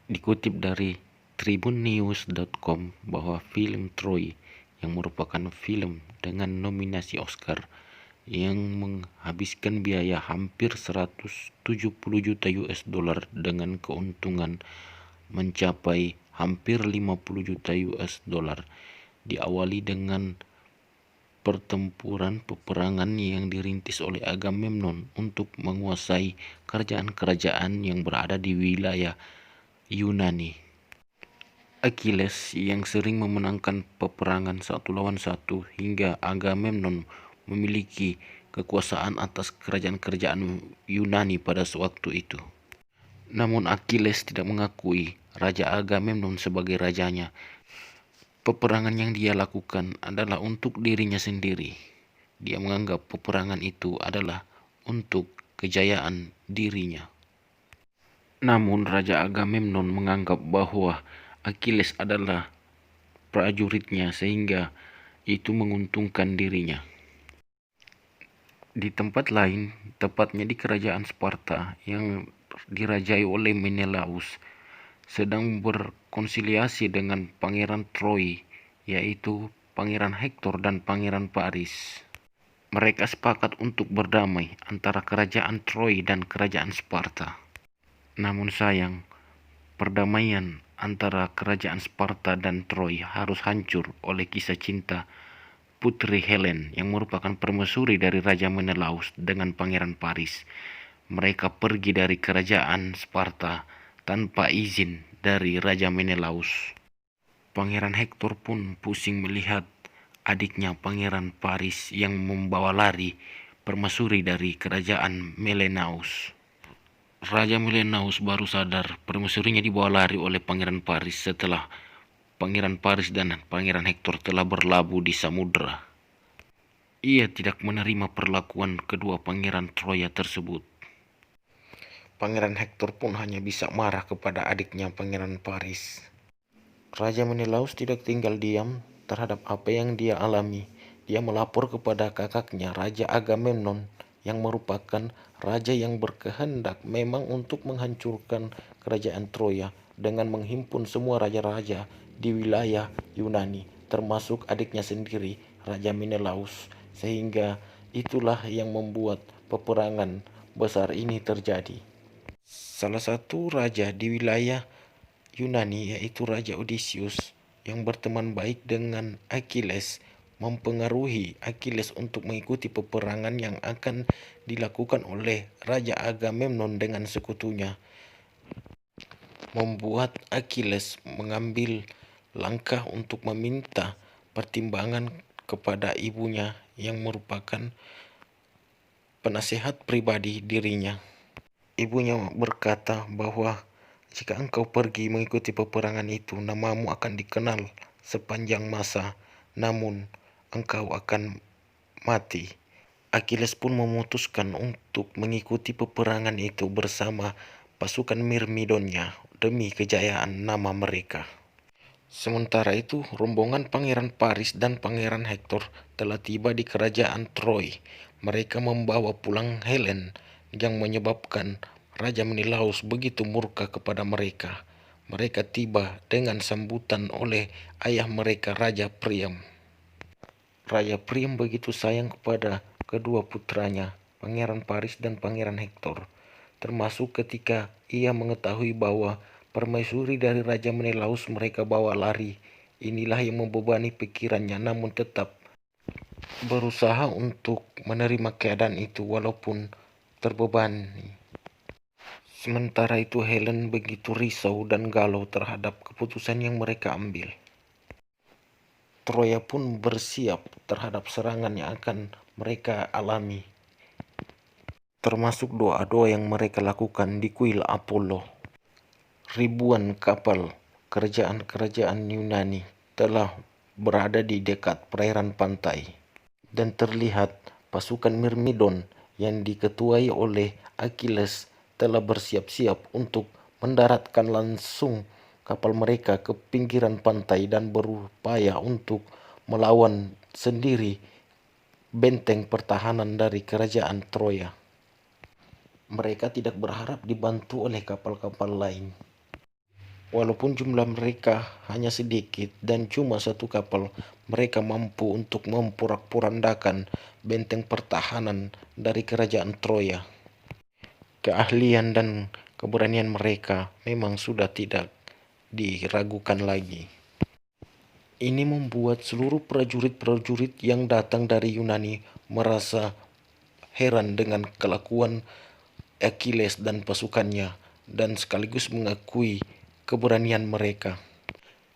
Dikutip dari tribunnews.com bahwa film Troy yang merupakan film dengan nominasi Oscar yang menghabiskan biaya hampir 170 juta US dollar dengan keuntungan mencapai hampir 50 juta US dollar, diawali dengan peperangan yang dirintis oleh Agamemnon untuk menguasai kerajaan-kerajaan yang berada di wilayah Yunani. Achilles yang sering memenangkan peperangan satu lawan satu hingga Agamemnon memiliki kekuasaan atas kerajaan-kerajaan Yunani pada waktu itu. Namun Achilles tidak mengakui Raja Agamemnon sebagai rajanya. Peperangan yang dia lakukan adalah untuk dirinya sendiri. Dia menganggap peperangan itu adalah untuk kejayaan dirinya. Namun Raja Agamemnon menganggap bahwa Achilles adalah prajuritnya sehingga itu menguntungkan dirinya. Di tempat lain, tepatnya di kerajaan Sparta yang dirajai oleh Menelaus, sedang berkonsiliasi dengan Pangeran Troy, yaitu Pangeran Hektor dan Pangeran Paris. Mereka sepakat untuk berdamai antara kerajaan Troy dan kerajaan Sparta. Namun sayang, perdamaian antara kerajaan Sparta dan Troy harus hancur oleh kisah cinta Putri Helen yang merupakan permaisuri dari Raja Menelaus dengan Pangeran Paris. Mereka pergi dari kerajaan Sparta tanpa izin dari Raja Menelaus. Pangeran Hektor pun pusing melihat adiknya Pangeran Paris yang membawa lari permaisuri dari kerajaan Menelaus. Raja Menelaus baru sadar permaisurinya dibawa lari oleh Pangeran Paris setelah Pangeran Paris dan Pangeran Hektor telah berlabuh di samudera. Ia tidak menerima perlakuan kedua pangeran Troya tersebut. Pangeran Hektor pun hanya bisa marah kepada adiknya Pangeran Paris. Raja Menelaus tidak tinggal diam terhadap apa yang dia alami. Dia melapor kepada kakaknya Raja Agamemnon yang merupakan raja yang berkehendak memang untuk menghancurkan kerajaan Troya dengan menghimpun semua raja-raja di wilayah Yunani, termasuk adiknya sendiri, Raja Menelaus, sehingga itulah yang membuat peperangan besar ini terjadi. Salah satu raja di wilayah Yunani, yaitu Raja Odysseus, yang berteman baik dengan Achilles, mempengaruhi Achilles untuk mengikuti peperangan yang akan dilakukan oleh Raja Agamemnon dengan sekutunya, membuat Achilles mengambil langkah untuk meminta pertimbangan kepada ibunya yang merupakan penasehat pribadi dirinya. Ibunya berkata bahwa jika engkau pergi mengikuti peperangan itu, namamu akan dikenal sepanjang masa, namun engkau akan mati. Achilles pun memutuskan untuk mengikuti peperangan itu bersama pasukan Myrmidonnya demi kejayaan nama mereka. Sementara itu, rombongan Pangeran Paris dan Pangeran Hektor telah tiba di kerajaan Troy. Mereka membawa pulang Helen yang menyebabkan Raja Menelaus begitu murka kepada mereka. Mereka tiba dengan sambutan oleh ayah mereka, Raja Priam. Raja Priam begitu sayang kepada kedua putranya, Pangeran Paris dan Pangeran Hektor, termasuk ketika ia mengetahui bahwa permaisuri dari Raja Menelaus mereka bawa lari. Inilah yang membebani pikirannya, namun tetap berusaha untuk menerima keadaan itu walaupun terbebani. Sementara itu Helen begitu risau dan galau terhadap keputusan yang mereka ambil. Troya pun bersiap terhadap serangan yang akan mereka alami, termasuk doa-doa yang mereka lakukan di kuil Apollo. Ribuan kapal kerajaan-kerajaan Yunani telah berada di dekat perairan pantai, dan terlihat pasukan Myrmidon yang diketuai oleh Achilles telah bersiap-siap untuk mendaratkan langsung kapal mereka ke pinggiran pantai dan berupaya untuk melawan sendiri benteng pertahanan dari kerajaan Troya. Mereka tidak berharap dibantu oleh kapal-kapal lain. Walaupun jumlah mereka hanya sedikit dan cuma satu kapal, mereka mampu untuk memporak-porandakan benteng pertahanan dari kerajaan Troya. Keahlian dan keberanian mereka memang sudah tidak diragukan lagi. Ini membuat seluruh prajurit-prajurit yang datang dari Yunani merasa heran dengan kelakuan Achilles dan pasukannya, dan sekaligus mengakui keberanian mereka.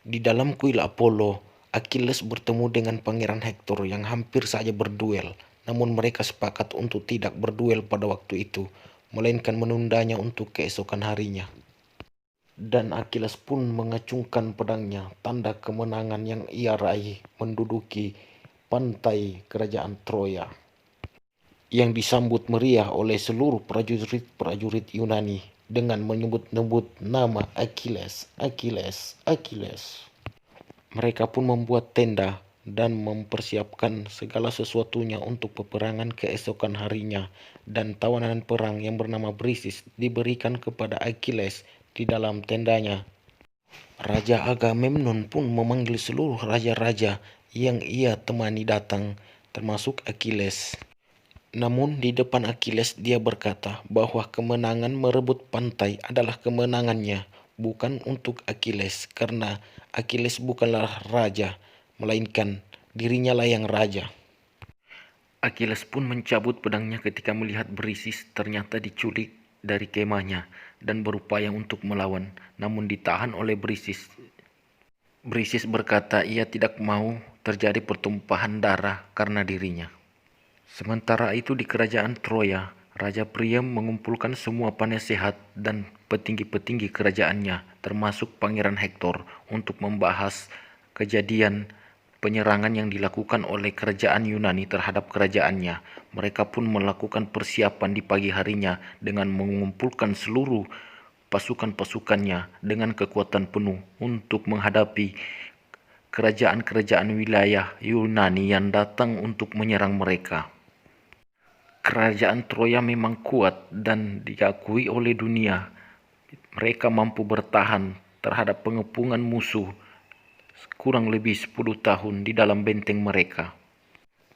Di dalam kuil Apollo, Achilles bertemu dengan Pangeran Hektor yang hampir saja berduel, namun mereka sepakat untuk tidak berduel pada waktu itu, melainkan menundanya untuk keesokan harinya. Dan Achilles pun mengacungkan pedangnya, tanda kemenangan yang ia raih menduduki pantai kerajaan Troya, yang disambut meriah oleh seluruh prajurit-prajurit Yunani dengan menyebut-nyebut nama Achilles, Achilles, Achilles. Mereka pun membuat tenda dan mempersiapkan segala sesuatunya untuk peperangan keesokan harinya, dan tawanan perang yang bernama Brisis diberikan kepada Achilles di dalam tendanya. Raja Agamemnon pun memanggil seluruh raja-raja yang ia temani datang, termasuk Achilles. Namun di depan Achilles dia berkata bahwa kemenangan merebut pantai adalah kemenangannya, bukan untuk Achilles, karena Achilles bukanlah raja, melainkan dirinya lah yang raja. Achilles pun mencabut pedangnya ketika melihat Brisis ternyata diculik dari kemahnya dan berupaya untuk melawan, namun ditahan oleh Brisis. Brisis berkata ia tidak mau terjadi pertumpahan darah karena dirinya. Sementara itu di kerajaan Troya, Raja Priam mengumpulkan semua penasehat dan petinggi-petinggi kerajaannya, termasuk Pangeran Hektor, untuk membahas kejadian penyerangan yang dilakukan oleh kerajaan Yunani terhadap kerajaannya. Mereka pun melakukan persiapan di pagi harinya dengan mengumpulkan seluruh pasukan-pasukannya dengan kekuatan penuh untuk menghadapi kerajaan-kerajaan wilayah Yunani yang datang untuk menyerang mereka. Kerajaan Troya memang kuat dan diakui oleh dunia. Mereka mampu bertahan terhadap pengepungan musuh kurang lebih 10 tahun di dalam benteng mereka.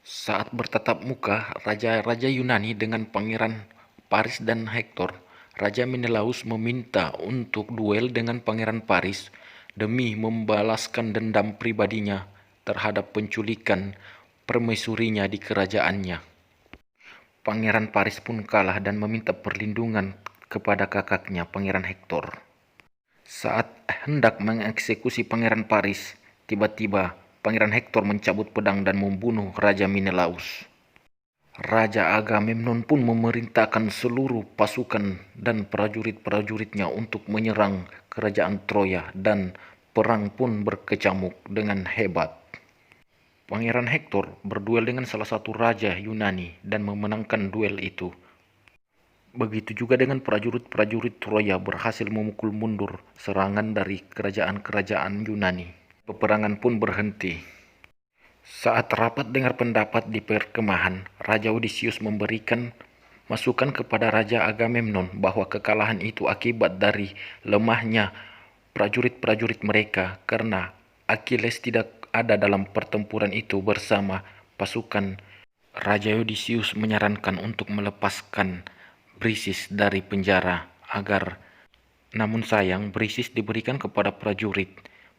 Saat bertatap muka raja-raja Yunani dengan Pangeran Paris dan Hektor, Raja Menelaus meminta untuk duel dengan Pangeran Paris demi membalaskan dendam pribadinya terhadap penculikan permaisurinya di kerajaannya. Pangeran Paris pun kalah dan meminta perlindungan kepada kakaknya, Pangeran Hektor. Saat hendak mengeksekusi Pangeran Paris, tiba-tiba Pangeran Hektor mencabut pedang dan membunuh Raja Menelaus. Raja Agamemnon pun memerintahkan seluruh pasukan dan prajurit-prajuritnya untuk menyerang kerajaan Troya, dan perang pun berkecamuk dengan hebat. Pangeran Hektor berduel dengan salah satu raja Yunani dan memenangkan duel itu. Begitu juga dengan prajurit-prajurit Troya berhasil memukul mundur serangan dari kerajaan-kerajaan Yunani. Peperangan pun berhenti. Saat rapat dengar pendapat di perkemahan, Raja Odysseus memberikan masukan kepada Raja Agamemnon bahwa kekalahan itu akibat dari lemahnya prajurit-prajurit mereka, karena Achilles tidak ada dalam pertempuran itu bersama pasukan. Raja Odysseus menyarankan untuk melepaskan Brisis dari penjara namun sayang Brisis diberikan kepada prajurit,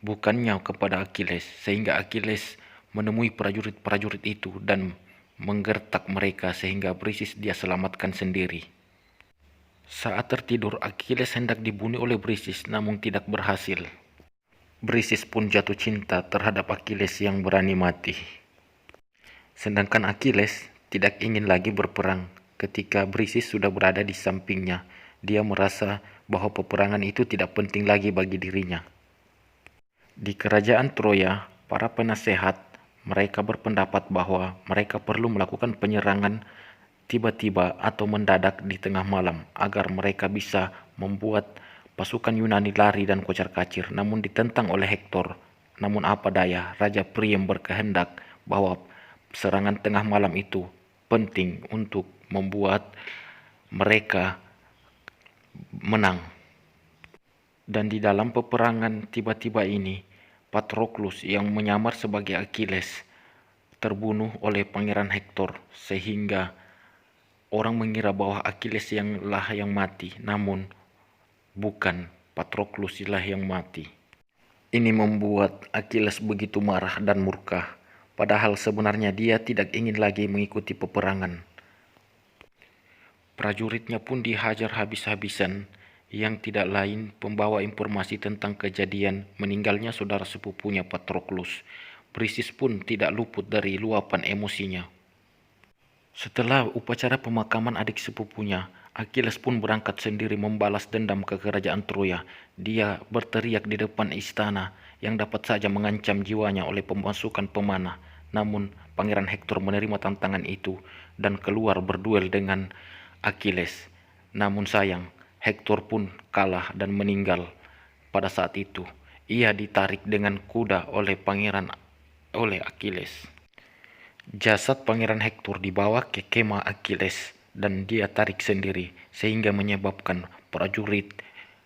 bukannya kepada Achilles, sehingga Achilles menemui prajurit-prajurit itu dan menggertak mereka sehingga Brisis dia selamatkan sendiri. Saat tertidur, Achilles hendak dibunuh oleh Brisis namun tidak berhasil. Brisis pun jatuh cinta terhadap Achilles yang berani mati. Sedangkan Achilles tidak ingin lagi berperang. Ketika Brisis sudah berada di sampingnya, dia merasa bahwa peperangan itu tidak penting lagi bagi dirinya. Di kerajaan Troya, para penasehat mereka berpendapat bahwa mereka perlu melakukan penyerangan tiba-tiba atau mendadak di tengah malam agar mereka bisa membuat pasukan Yunani lari dan kocar-kacir, namun ditentang oleh Hektor. Namun apa daya, Raja Priam berkehendak bahwa serangan tengah malam itu penting untuk membuat mereka menang. Dan di dalam peperangan tiba-tiba ini, Patroclus yang menyamar sebagai Achilles terbunuh oleh Pangeran Hektor, sehingga orang mengira bahwa Achilles yang mati, namun bukan, Patroclus lah yang mati. Ini membuat Achilles begitu marah dan murka, padahal sebenarnya dia tidak ingin lagi mengikuti peperangan. Prajuritnya pun dihajar habis-habisan, yang tidak lain pembawa informasi tentang kejadian meninggalnya saudara sepupunya Patroclus. Brisis pun tidak luput dari luapan emosinya. Setelah upacara pemakaman adik sepupunya, Achilles pun berangkat sendiri membalas dendam ke kerajaan Troya. Dia berteriak di depan istana yang dapat saja mengancam jiwanya oleh pemasukan pemanah. Namun Pangeran Hektor menerima tantangan itu dan keluar berduel dengan Achilles. Namun sayang, Hektor pun kalah dan meninggal pada saat itu. Ia ditarik dengan kuda oleh Achilles. Jasad Pangeran Hektor dibawa ke kemah Achilles dan dia tarik sendiri, sehingga menyebabkan prajurit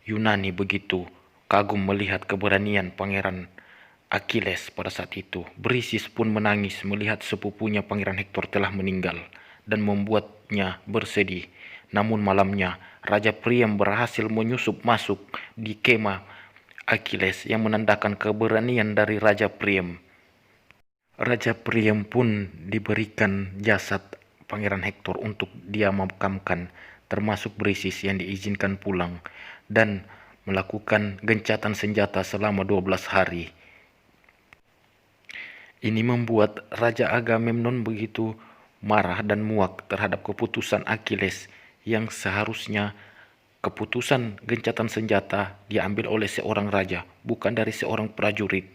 Yunani begitu kagum melihat keberanian Pangeran Achilles pada saat itu. Brisis pun menangis melihat sepupunya Pangeran Hektor telah meninggal dan membuatnya bersedih. Namun malamnya, Raja Priam berhasil menyusup masuk di kemah Achilles yang menandakan keberanian dari Raja Priam. Raja Priam pun diberikan jasad Pangeran Hektor untuk dia makamkan, termasuk Brisis yang diizinkan pulang dan melakukan gencatan senjata selama 12 hari. Ini membuat Raja Agamemnon begitu marah dan muak terhadap keputusan Achilles yang seharusnya keputusan gencatan senjata diambil oleh seorang raja, bukan dari seorang prajurit.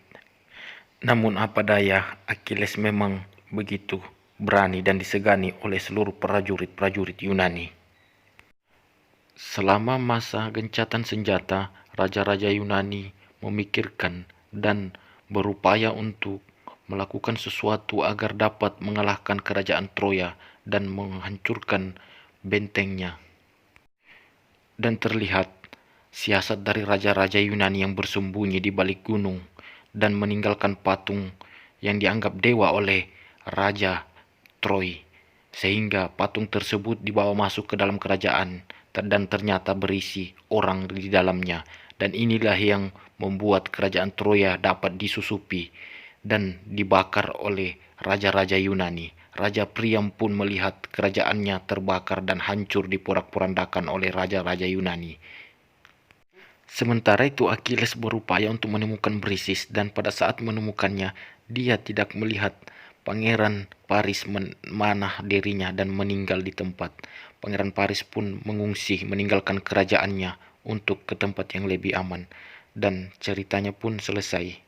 Namun apa daya, Achilles memang begitu berani dan disegani oleh seluruh prajurit-prajurit Yunani. Selama masa gencatan senjata, raja-raja Yunani memikirkan dan berupaya untuk melakukan sesuatu agar dapat mengalahkan kerajaan Troya dan menghancurkan bentengnya. Dan terlihat siasat dari raja-raja Yunani yang bersembunyi di balik gunung dan meninggalkan patung yang dianggap dewa oleh Raja Troy, sehingga patung tersebut dibawa masuk ke dalam kerajaan dan ternyata berisi orang di dalamnya. Dan inilah yang membuat kerajaan Troya dapat disusupi dan dibakar oleh raja-raja Yunani. Raja Priam pun melihat kerajaannya terbakar dan hancur diporak-porandakan oleh raja-raja Yunani. Sementara itu Achilles berupaya untuk menemukan Brisis, dan pada saat menemukannya, dia tidak melihat Pangeran Paris memanah dirinya dan meninggal di tempat. Pangeran Paris pun mengungsi meninggalkan kerajaannya untuk ke tempat yang lebih aman, dan ceritanya pun selesai.